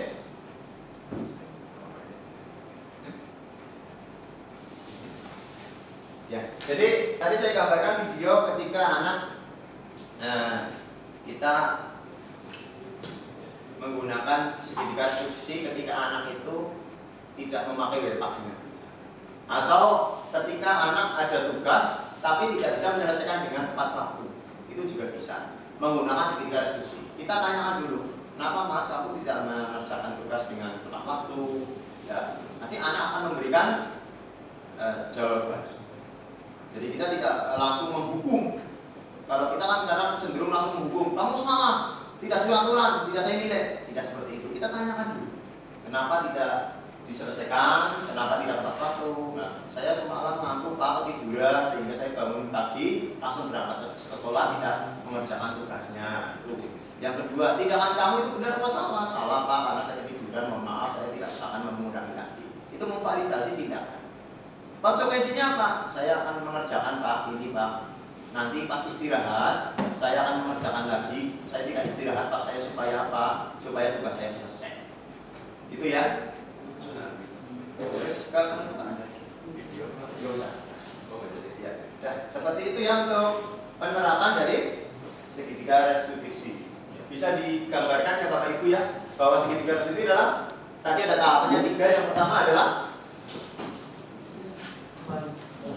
Ya, jadi tadi saya gambarkan video ketika anak kita menggunakan segitiga restitusi ketika anak itu tidak memakai werpaknya, atau ketika anak ada tugas tapi tidak bisa menyelesaikan dengan tepat waktu, itu juga bisa menggunakan segitiga restitusi. Kita tanyakan dulu, kenapa Mas kamu tidak mengerjakan tugas dengan tepat waktu? Ya, pasti anak akan memberikan jawaban. Jadi kita tidak langsung menghukum. Kalau kita kan kadang cenderung langsung menghukum, kamu salah, tidak sesuai aturan, tidak saya nilai. Tidak seperti itu. Kita tanyakan dulu, kenapa tidak diselesaikan, kenapa tidak tepat waktu. Nah, saya semalam ngantuk Pak, ketiduran, sehingga saya bangun pagi langsung berangkat sekolah, tidak mengerjakan tugasnya. Yang kedua, tindakan kamu itu benar atau salah? Salah Pak, karena saya ketiduran, mohon maaf, saya tidak akan mengulangi lagi. Itu memvalidasi tindakan. Konsekuensinya apa? Saya akan mengerjakan Pak, ini Pak. Nanti pas istirahat, saya akan mengerjakan lagi. Saya tidak istirahat Pak, saya supaya apa? Supaya tugas saya selesai. Itu ya. Terus kalau ada video, nggak usah. Ya, dah. Seperti itu ya untuk penerapan dari segitiga restitusi. Bisa digambarkan ya Bapak Ibu ya, bahwa segitiga restitusi adalah tadi ada tahapannya 3. Yang pertama adalah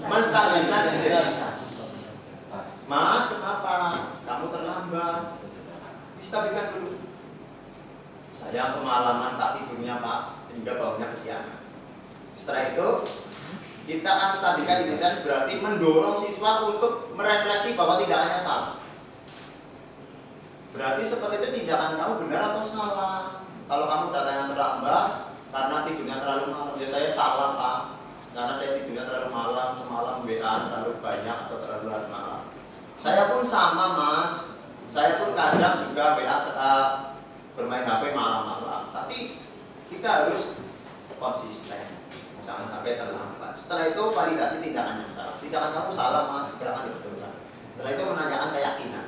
menstabilkan identitas. Mas, kenapa? Kamu terlambat. Distabilkan dulu. Saya kemalaman tak tidurnya Pak, sehingga bangunnya kesiangan. Setelah itu, kita akan stabilkan identitas, berarti mendorong siswa untuk merefleksi bahwa tindakannya salah. Berarti seperti itu tindakan kamu benar atau salah. Kalau kamu datangnya terlambat karena tidurnya terlalu malam, ya saya salah Pak, karena saya tidurnya terlalu malam, semalam WA terlalu banyak atau terlalu larut malam. Saya pun sama Mas, saya pun kadang juga WA tetap bermain HP malam-malam. Tapi kita harus konsisten, jangan sampai terlambat. Setelah itu validasi tindakan yang salah. Tindakan kamu salah Mas, silakan dibetulkan. Setelah itu menanyakan keyakinan.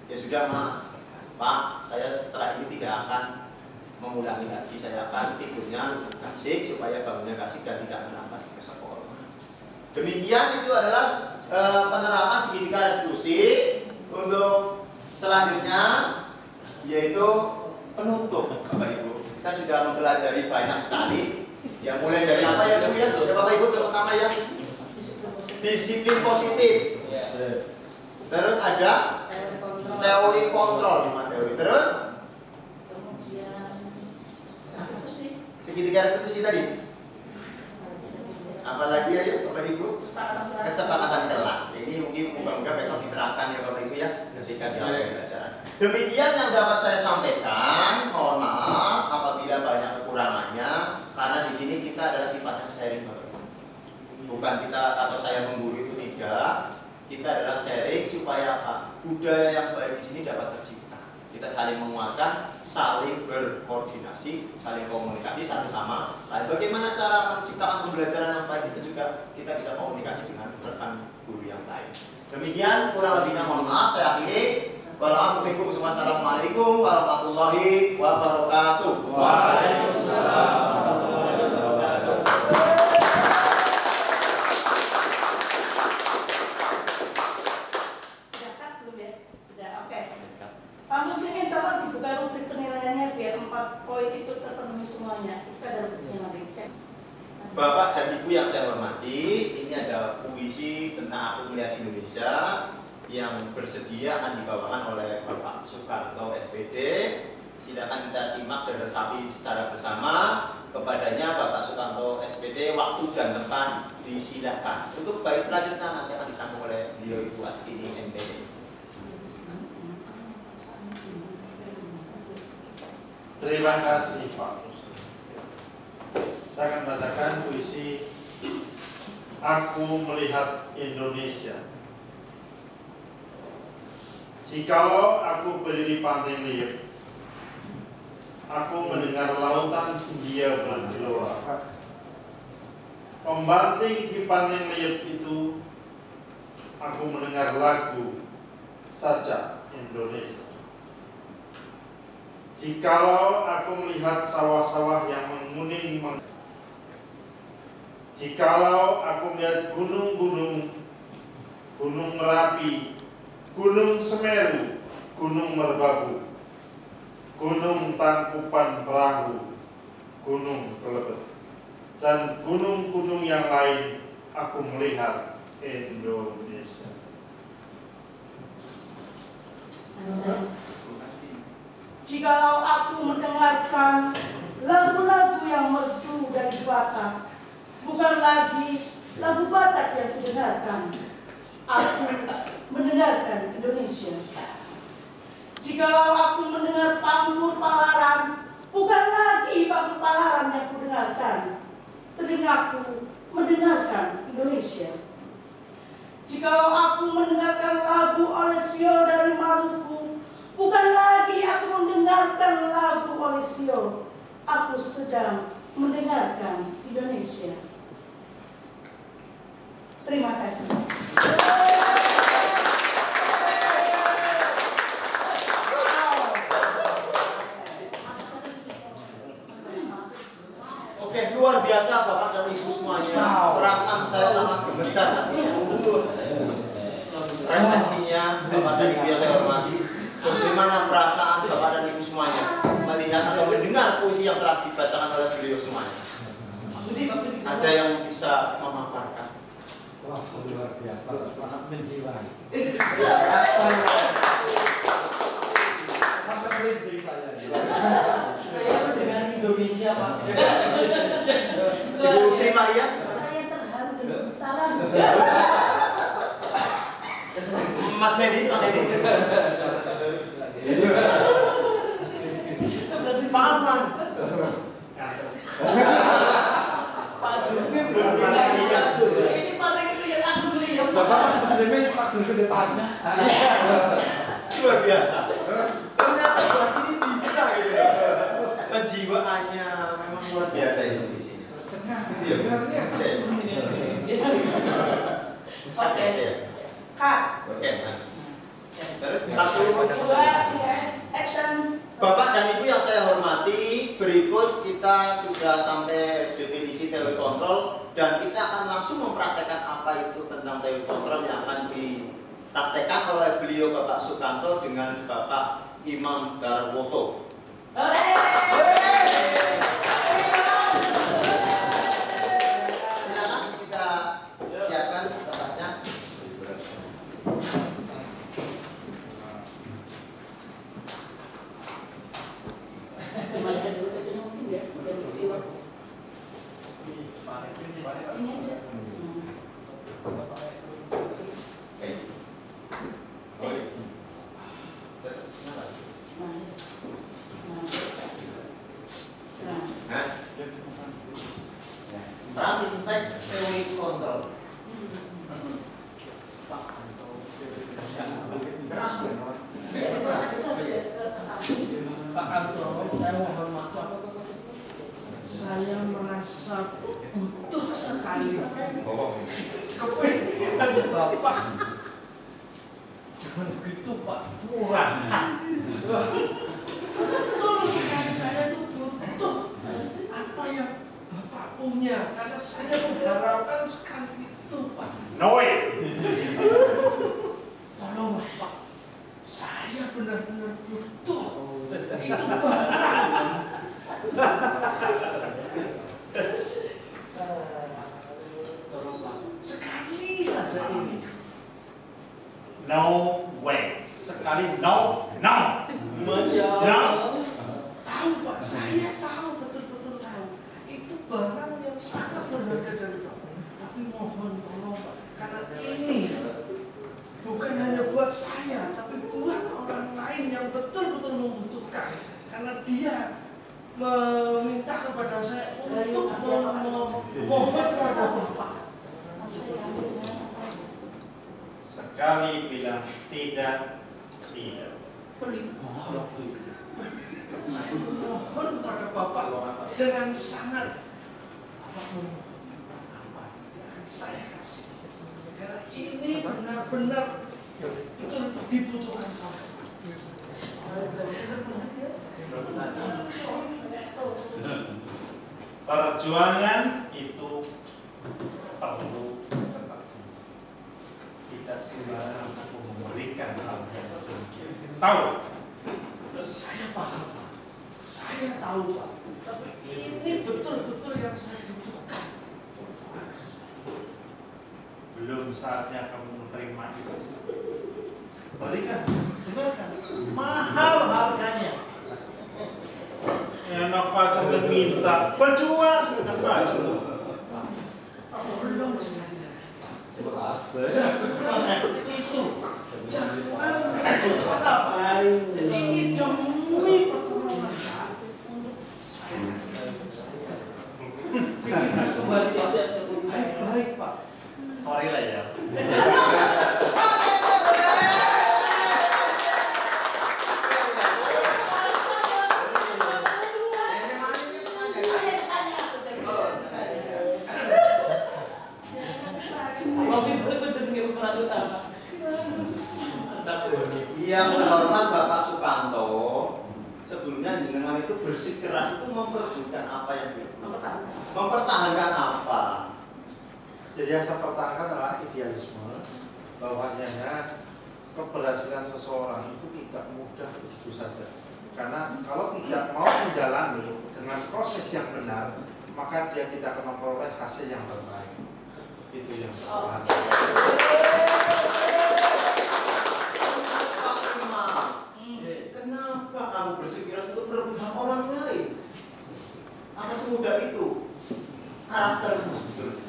Ya sudah Mas, Pak, saya setelah ini tidak akan mengulangi lagi. Saya akan tidurnya kasih supaya bangunnya kasih dan tidak terlambat ke sekolah. Demikian itu adalah penerapan segitiga restitusi. Untuk selanjutnya yaitu penutup, Bapak Ibu. Kita sudah mempelajari banyak sekali. Ya mulai dari apa ya Bu ya? Ya Bapak Ibu terutama ya. Disiplin positif. Terus ada teori kontrol, teori. Terus segitiga restitusi tadi. Apalagi ya Bapak Ibu? Kesepakatan kelas. Ini mungkin moga-moga besok diterapkan ya Bapak Ibu ya ketika di awal pembelajaran. Demikian yang dapat saya sampaikan. Mohon maaf apabila banyak kekurangannya, karena di sini kita adalah sifatnya sharing Bapak Ibu. Bukan kita atau saya mengguru itu tidak. Kita adalah sharing supaya apa? Budaya yang baik di sini dapat tercipta. Kita saling menguatkan, saling berkoordinasi, saling komunikasi satu sama lain. Bagaimana cara menciptakan pembelajaran yang baik itu juga kita bisa komunikasi dengan rekan guru yang lain. Demikian kurang lebihnya mohon maaf saya akhiri. Wassalamualaikum warahmatullahi wabarakatuh. Waalaikumsalam. Pak Muslimin tolong dibuka rubrik penilaiannya biar 4 poin itu terpenuhi semuanya. Kita ada rubriknya nanti cek. Bapak dan Ibu yang saya hormati, ini ada puisi tentang Aku Melihat Indonesia yang bersedia akan dibawakan oleh Bapak Soekarto SPD. Silakan kita simak dan resapi secara bersama. Kepadanya Bapak Soekarto SPD, waktu dan tempat disilakan. Untuk bait selanjutnya nanti akan disambung oleh beliau Ibu Askini MPD. Terima kasih Pak Muslim. Saya akan bacakan puisi Aku Melihat Indonesia. Jikalau aku berdiri pantai liuk, aku mendengar lautan Hindia bergelora. Pembanting di pantai liuk itu, aku mendengar lagu Sajak Indonesia. Jikalau aku melihat sawah-sawah yang menguning, jikalau aku melihat gunung-gunung, Gunung Merapi, Gunung Semeru, Gunung Merbabu, Gunung Tangkupan Perahu, Gunung Kelebet, dan gunung-gunung yang lain, aku melihat Indonesia. Jikalau aku mendengarkan lagu-lagu yang merdu dari Batak, bukan lagi lagu Batak yang kudengarkan, aku mendengarkan Indonesia. Jikalau aku mendengar panggur Palaran, bukan lagi panggur Palaran yang kudengarkan, telingaku mendengarkan Indonesia. Jikalau aku mendengarkan lagu Olesio dari Maluku, bukan lagi aku mendengarkan lagu Olesio, aku sedang mendengarkan Indonesia. Terima kasih. Oke, luar biasa Bapak dan Ibu semuanya. Perasaan saya sangat gemetar hatinya. Refleksinya Bapak dan Ibu yang saya hormati. Bagaimana perasaan Bapak dan Ibu semuanya melihat atau mendengar puisi yang telah dibacakan oleh beliau semuanya? Ada yang bisa memaparkan? Wah, luar biasa, sangat menjiwai. Sampai merinding saya. Saya dengan Indonesia, Pak. Ibu Sri Maria. Saya terharu dan getaran. Mas Nedi, Pak Nedi. Pak Arman. Pak Zulkifli belum ini paling lihat aku lihat. Bapak Muslimin Pak Zulkifli ditanya. Luar biasa. Ternyata kelas ini bisa gitu. Kejiwaannya memang luar biasa Indonesia. Iya, Oke. Kak. Oke, Mas. Terus 1, 2, 3, action. Bapak dan Ibu yang saya hormati, berikut kita sudah sampai definisi teori kontrol dan kita akan langsung mempraktekkan apa itu tentang teori kontrol yang akan dipraktekkan oleh beliau Bapak Sukanto dengan Bapak Imam Darwoto. Silakan kita siapkan tempatnya. Gimana dulu tadinya mungkin ya, udah diksi waktu. Ini aja. Praktek teori kontrol. Pak Abdul, saya mohon maaf. Saya merasa butuh sekali Kepentingan Bapak. Jangan begitu, Pak. Murahan. betul sekali. Saya itu butuh apa yang Bapak punya karena saya mengharapkan sekali itu, Pak. Noi. Tolonglah, Pak. Saya benar-benar butuh itu barang. Tolong, Pak. Sekali saja ini. No way. Sekali no. Masya No. Allah. Tahu, Pak, saya tahu, betul-betul tahu. Itu barang yang sangat berharga dari Bapak. Tapi mohon tolong, Pak, karena ini bukan hanya buat saya, tapi buat orang lain yang betul-betul membutuhkan. Karena dia meminta kepada saya untuk mohon kepada Bapak. Sekali bilang tidak. Saya mohon kepada Bapak dengan sangat apa yang akan saya kasih. Karena ini benar-benar betul dibutuhkan Bapak. Perjuangan itu perlu tidak sembarangan memberikan hal yang demikian. Tahu? Saya paham, Pak. Saya tahu, Pak. Tapi ini betul-betul yang saya butuhkan. Belum saatnya kamu menerima itu. Berikan, dengarkan. Mahal harganya. Enak aja minta, berjuang dengan maju. Belum sekali lagi. Jangan Seperti itu. Jangan apa? Ini demi pertolongan Pak untuk saya. Baik-baik, Pak. Sorry lah ya. Yang terhormat Bapak Sukanto, sebelumnya jenengan itu bersikeras itu memperebutkan apa yang mempertahankan apa? Jadi yang saya pertahankan adalah idealisme, bahwasanya keberhasilan seseorang itu tidak mudah begitu saja. Karena kalau tidak mau menjalani dengan proses yang benar, maka dia tidak akan memperoleh hasil yang terbaik. Itu yang Oh, pertama. Pak Imam, kenapa kamu bersikeras untuk merebut hak orang lain? Apa semudah itu? Karaktermu sebetulnya.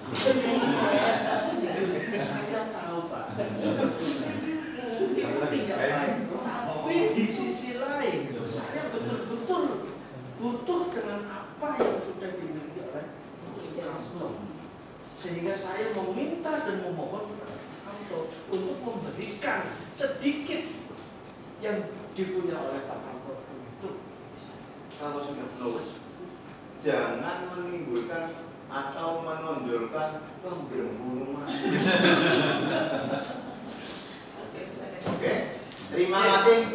Saya tahu Pak. Itu tidak baik. Tapi di sisi lain, saya betul-betul butuh dengan apa yang sudah dimiliki oleh Kasno. Sehingga saya meminta dan memohon kepada Pak Kanto untuk memberikan sedikit yang dipunya oleh Pak Kanto untuk Kalau sudah close, jangan menimbulkan atau menonjolkan pemberembungan. Oke, terima kasih.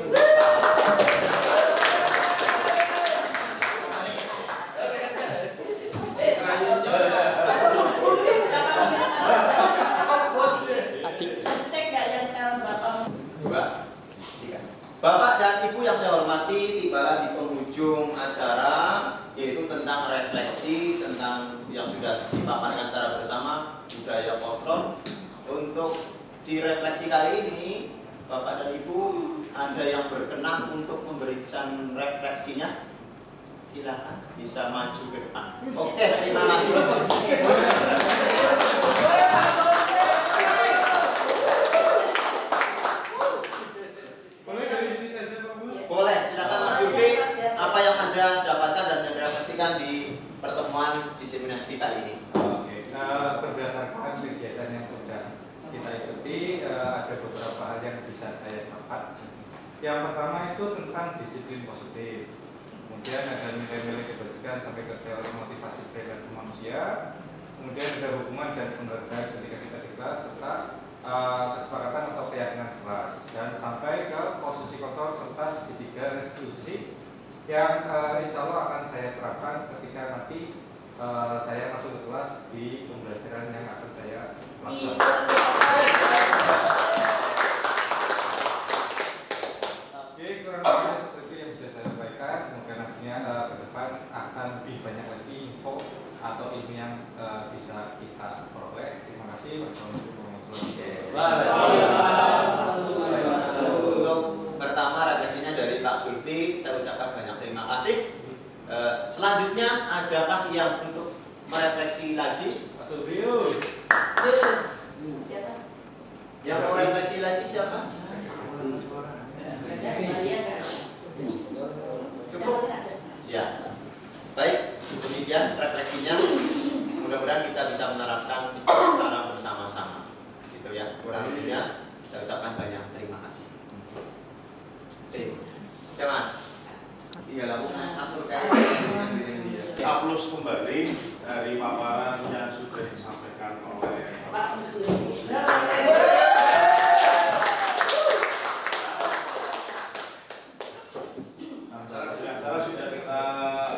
Cek nggak yang sekarang berapa? 2, 3. Bapak dan Ibu yang saya hormati, tiba di penghujung acara, yaitu tentang refleksi tentang yang sudah dipaparkan secara bersama budaya kontrol. Untuk direfleksi kali ini, Bapak dan Ibu ada yang berkenan untuk memberikan refleksinya? Silakan, bisa maju ke depan. Oke, terima kasih. Boleh, silakan Mas Yuki, apa yang Anda dapatkan dan direfleksikan di pertemuan diseminasi kali ini? Oke, berdasarkan kegiatan yang sudah kita ikuti, ada beberapa hal yang bisa saya dapat. Yang pertama itu tentang disiplin positif. Kemudian ada nilai-nilai kebajikan sampai ke teori motivasi perilaku manusia. Kemudian ada hubungan dan penghargaan ketika kita di kelas, serta kesepakatan atau keyakinan kelas, dan sampai ke posisi kontrol serta segitiga restitusi yang insya Allah akan saya terapkan ketika nanti saya masuk ke kelas di pembelajaran yang akan saya laksanakan. Oke, kurang lebih seperti yang bisa saya sampaikan. Semoga nantinya ke depan akan lebih banyak lagi info atau ilmu yang bisa kita peroleh. Terima kasih. Wassalamualaikum warahmatullahi wabarakatuh. Untuk pertama refleksinya dari Pak Sulfi, saya ucapkan banyak terima kasih. Selanjutnya adakah yang untuk merefleksi lagi? Pak Sulfi. Siapa? Yang mau refleksi lagi siapa? Cukup? Ya. Baik, demikian refleksinya. Mudah-mudahan kita bisa menerapkan secara bersama-sama. Gitu ya. Kurang lebihnya saya ucapkan banyak terima kasih. Oke. Ya Mas. Tinggal aku atur kayak Upload kembali dari paparan yang sudah disampaikan oleh Pak Muslim. Acara sudah kita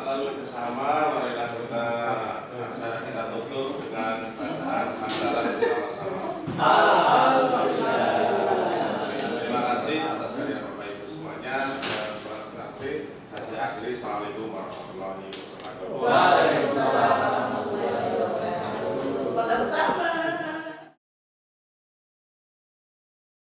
lalui bersama, marilah kita tutup dengan bacaan hamdalah bersama-sama. Terima kasih atas kehadiran Bapak Ibu semuanya dan terima kasih. Saya akhiri. Assalamualaikum warahmatullahi wabarakatuh.